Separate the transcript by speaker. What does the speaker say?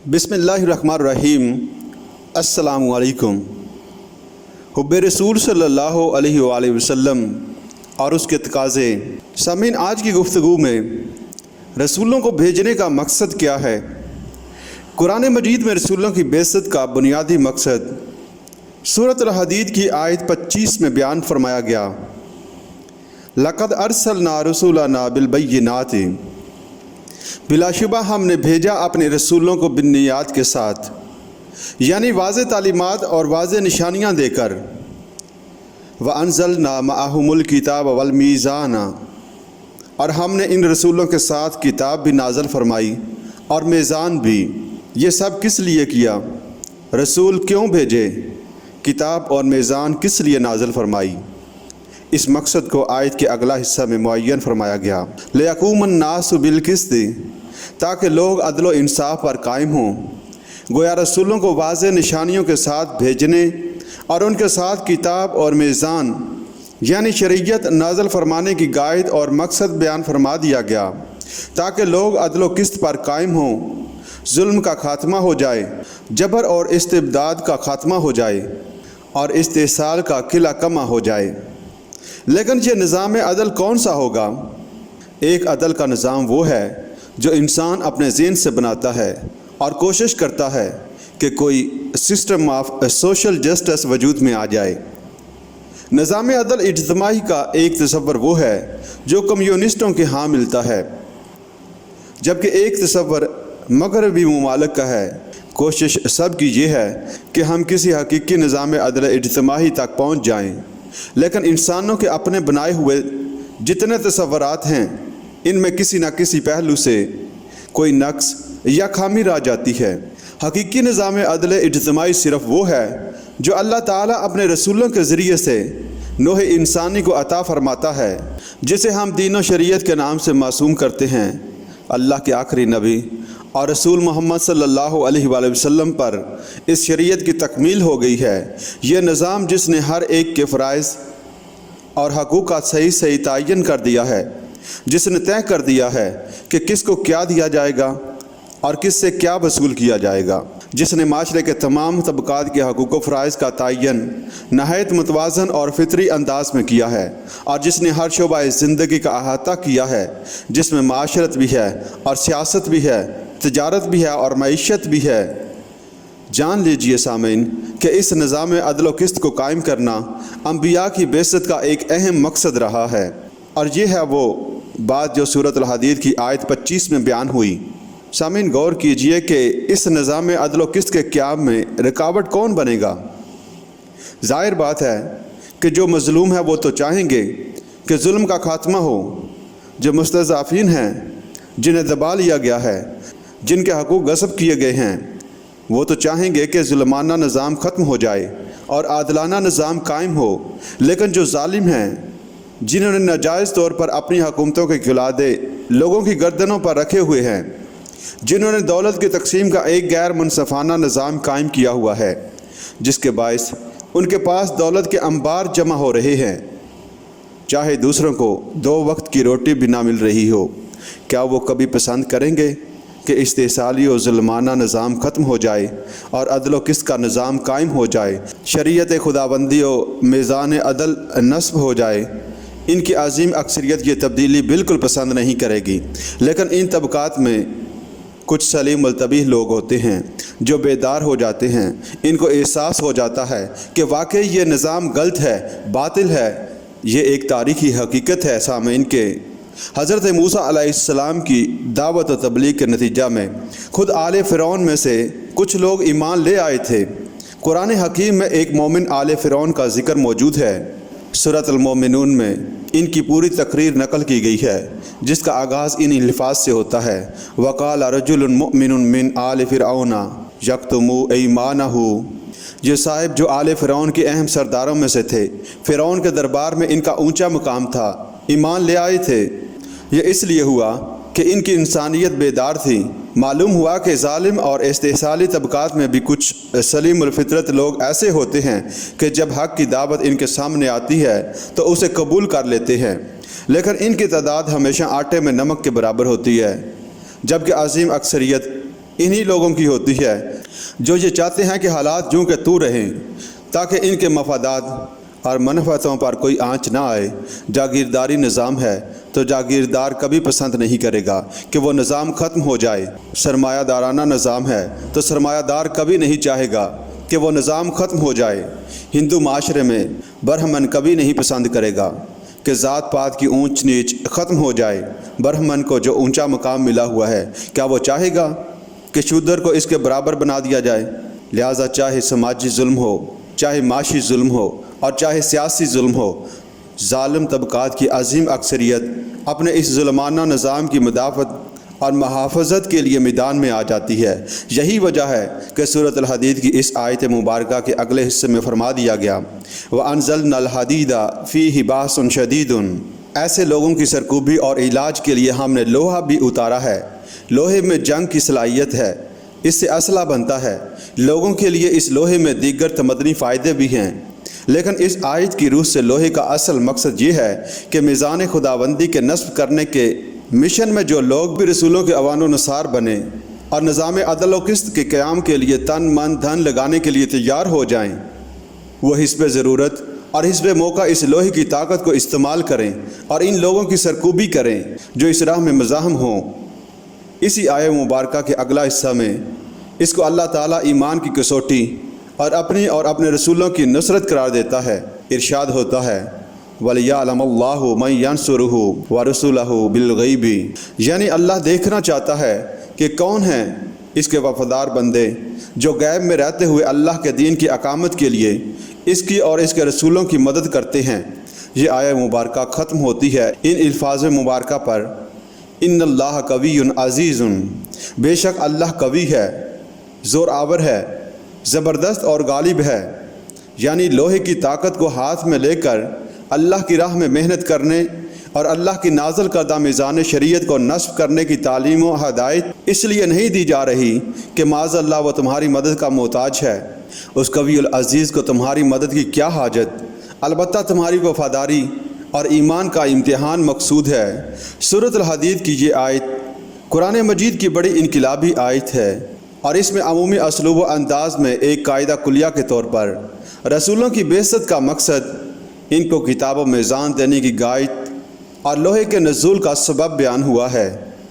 Speaker 1: बिस्मिल्लाहिर्रहमानिर्रहीम। अस्सलामु अलैकुम। हुब्बे रसूल सल्लल्लाहु अलैहि वसल्लम और उसके तकाज़े। सामीन, आज की गुफ्तगू में रसूलों को भेजने का मकसद क्या है। कुरान मजीद में रसूलों की बेइज्जत का बुनियादी मकसद सूरत अल-हदीद की आयत 25 में बयान फरमाया गया। लक़द अरसलना रसूलना बिलबय्यिनाति, बिलाशुबा हमने भेजा अपने रसूलों को बिन्नियात के साथ, यानी वाज़े तालीमात और वाज़े निशानियाँ देकर। व अंज़लना मअहुमुल किताब वल मीज़ाना, और हमने इन रसूलों के साथ किताब भी नाज़िल फरमाई और मीज़ान भी। ये सब किस लिए किया? रसूल क्यों भेजे? किताब और मीज़ान किस लिए नाज़िल फरमाई? इस मकसद को आयत के अगला हिस्सा में मुअय्यन फरमाया गया। लियक़ूमन नासु बिल क़िस्ति, ताकि लोग अदल व इंसाफ पर कायम हों। गोया रसूलों को वाज़े निशानियों के साथ भेजने और उनके साथ किताब और मीज़ान यानी शरीयत नाज़िल फरमाने की गायद और मकसद बयान फरमा दिया गया, ताकि लोग अदल व क़िस्त पर कायम हों, जुल्म का खात्मा हो जाए, जबर और इस्तिबदाद का खात्मा हो जाए और इस्तेसाल का किला कमा हो जाए। लेकिन ये निज़ाम अदल कौन सा होगा? एक अदल का निज़ाम वो है जो इंसान अपने ज़हन से बनाता है और कोशिश करता है कि कोई सिस्टम ऑफ सोशल जस्टिस वजूद में आ जाए। निज़ाम अदल इज्तिमाई का एक तसव्वुर वो है जो कम्युनिस्टों के यहाँ मिलता है, जबकि एक तसव्वुर मगरबी ममालिक का है। कोशिश सब की ये है कि हम किसी हकीकी निज़ाम अदल इज्तिमाई तक पहुँच जाएँ, लेकिन इंसानों के अपने बनाए हुए जितने तसव्वुरात हैं, इनमें किसी न किसी पहलू से कोई नक्स या खामी रह जाती है। हकीकी निज़ाम अदल इज्तिमाई सिर्फ वो है जो अल्लाह ताला अपने रसूलों के ज़रिए से नोह इंसानी को अता फरमाता है, जिसे हम दीन व शरीयत के नाम से मासूम करते हैं। अल्लाह के आखिरी नबी और रसूल मोहम्मद सल्लल्लाहु अलैहि वसल्लम पर इस शरीयत की तकमील हो गई है। यह निज़ाम जिसने हर एक के फ़राइज़ और हकूक़ का सही तयन कर दिया है, जिसने तय कर दिया है कि किसको क्या दिया जाएगा और किससे क्या वसूल किया जाएगा, जिसने माशरे के तमाम तबक़ात के हकूक़ व फ़राइज़ का तयन नहायत मुतवाज़न और फ़ितरी अंदाज में किया है, और जिसने हर शोबा ज़िंदगी का अहाता किया है, जिसमें माशरत भी है और सियासत भी है, तिजारत भी है और मईशत भी है। जान लीजिए सामीन कि इस निज़ाम अदल व क़िस्त को कायम करना अंबिया की बेइज्जत का एक अहम मकसद रहा है, और ये है वो बात जो सूरत अल-हदीद की आयत 25 में बयान हुई। सामीन, गौर कीजिए कि इस निज़ाम अदल व क़िस्त के क़याम में रुकावट कौन बनेगा? ज़ाहिर बात है कि जो मज़लूम है वो तो चाहेंगे कि जुल्म का खात्मा हो। जो मुस्तज़अफ़ीन हैं, जिन्हें दबा लिया गया है, जिनके हकूक़ गस्ब किए गए हैं, वो तो चाहेंगे कि जुल्माना निज़ाम ख़त्म हो जाए और आदलाना निज़ाम कायम हो। लेकिन जो ज़ालिम हैं, जिन्होंने नाजायज़ तौर पर अपनी हुकूमतों के गिलादे लोगों की गर्दनों पर रखे हुए हैं, जिन्होंने दौलत की तकसीम का एक गैर मुनसफ़ाना निज़ाम कायम किया हुआ है, जिसके बायस उनके पास दौलत के अंबार जमा हो रहे हैं, चाहे दूसरों को 2 वक्त की रोटी भी ना मिल रही हो, क्या वो कभी पसंद करेंगे कि इस्तेसाली और जुल्माना निज़ाम ख़त्म हो जाए और अदल व क़िस्त का निज़ाम कायम हो जाए, शरीयत खुदाबंदी और मीज़ान अदल नस्ब हो जाए? इनकी अजीम अक्सरियत ये तब्दीली बिल्कुल पसंद नहीं करेगी। लेकिन इन तबक़ात में कुछ सलीम मुल्तबीह लोग होते हैं जो बेदार हो जाते हैं। इनको एहसास हो जाता है कि वाकई ये निज़ाम गलत है, बातिल है। ये एक तारीख़ी हकीकत है सामीन के हज़रत मूसा अलैहिस्सलाम की दावत व तबलीग के नतीजा में खुद आले फ़िरौन में से कुछ लोग ईमान ले आए थे। कुरान हकीम में एक मोमिन आले फ़िरौन का ज़िक्र मौजूद है। सूरत अल-मोमिनून में इनकी पूरी तकरीर नकल की गई है, जिसका आगाज़ इन अल्फाज से होता है, वक़ाल रजुलुन मुअमिनुन मिन आले फ़िरऔन यक्तुमु ईमानहु। ये साहिब जो आले फ़िरौन के अहम सरदारों में से थे, फ़िरौन के दरबार में इनका ऊंचा मुकाम था, ईमान ले आए थे। ये इसलिए हुआ कि इनकी इंसानियत बेदार थी। मालूम हुआ कि ज़ालिम और इस्तेसाली तबक़ात में भी कुछ सलीमुल फ़ितरत लोग ऐसे होते हैं कि जब हक़ की दावत इनके सामने आती है तो उसे कबूल कर लेते हैं, लेकिन इनकी तादाद हमेशा आटे में नमक के बराबर होती है, जबकि अजीम अक्सरियत انہی لوگوں کی ہوتی ہے جو یہ چاہتے ہیں کہ حالات یوں کہ تو رہیں تاکہ ان کے مفادات اور منفعتوں پر کوئی آنچ نہ آئے۔ جاگیرداری نظام ہے تو جاگیردار کبھی پسند نہیں کرے گا کہ وہ نظام ختم ہو جائے۔ سرمایہ دارانہ نظام ہے تو سرمایہ دار کبھی نہیں چاہے گا کہ وہ نظام ختم ہو جائے۔ ہندو معاشرے میں برہمن کبھی نہیں پسند کرے گا کہ ذات پات کی اونچ نیچ ختم ہو جائے۔ برہمن کو جو اونچا مقام ملا ہوا ہے، کیا وہ چاہے گا کہ شودر کو اس کے برابر بنا دیا جائے؟ لہٰذا چاہے سماجی ظلم ہو، چاہے معاشی ظلم ہو اور چاہے سیاسی ظلم ہو، ظالم طبقات کی عظیم اکثریت اپنے اس ظلمانہ نظام کی مدافعت اور محافظت کے لیے میدان میں آ جاتی ہے۔ یہی وجہ ہے کہ سورۃ الحدید کی اس آیت مبارکہ کے اگلے حصے میں فرما دیا گیا وَأَنزَلْنَا الْحَدِيدَ فِيهِ بَأْسٌ شَدِيدٌ۔ ایسے لوگوں کی سرکوبی اور علاج کے لیے ہم نے لوہا بھی اتارا ہے۔ لوہے میں جنگ کی صلاحیت ہے، اس سے اسلحہ بنتا ہے۔ لوگوں کے لیے اس لوہے میں دیگر تمدنی فائدے بھی ہیں، لیکن اس آیت کی روح سے لوہے کا اصل مقصد یہ ہے کہ میزان خداوندی کے نصب کرنے کے مشن میں جو لوگ بھی رسولوں کے اوان و نثار بنے اور نظام عدل و قسط کے قیام کے لیے تن من دھن لگانے کے لیے تیار ہو جائیں، وہ حسب ضرورت اور حسب موقع اس لوہے کی طاقت کو استعمال کریں اور ان لوگوں کی سرکوبی کریں جو اس راہ میں مزاحم ہوں۔ اسی آیہ مبارکہ کے اگلا حصہ میں اس کو اللہ تعالیٰ ایمان کی کسوٹی اور اپنی اور اپنے رسولوں کی نصرت قرار دیتا ہے۔ ارشاد ہوتا ہے وَلِيَعْلَمَ اللَّهُ مَن يَنصُرُهُ وَرُسُلَهُ بِالْغَيْبِ، یعنی اللہ دیکھنا چاہتا ہے کہ کون ہیں اس کے وفادار بندے جو غیب میں رہتے ہوئے اللہ کے دین کی اقامت کے لیے اس کی اور اس کے رسولوں کی مدد کرتے ہیں۔ یہ آیہ مبارکہ ختم ہوتی ہے ان الفاظ مبارکہ پر ان اللہ قوی عزیز، بے شک اللہ قوی ہے، زور آور ہے، زبردست اور غالب ہے۔ یعنی لوہے کی طاقت کو ہاتھ میں لے کر اللہ کی راہ میں محنت کرنے اور اللہ کی نازل کردہ میزان شریعت کو نصب کرنے کی تعلیم و ہدایت اس لیے نہیں دی جا رہی کہ معاذ اللہ وہ تمہاری مدد کا محتاج ہے۔ اس قوی العزیز کو تمہاری مدد کی کیا حاجت، البتہ تمہاری وفاداری اور ایمان کا امتحان مقصود ہے۔ سورۃ الحدید کی یہ آیت قرآن مجید کی بڑی انقلابی آیت ہے اور اس میں عمومی اسلوب و انداز میں ایک قاعدہ کلیہ کے طور پر رسولوں کی بعثت کا مقصد، ان کو کتاب و میزان دینے کی غایت اور لوہے کے نزول کا سبب بیان ہوا ہے۔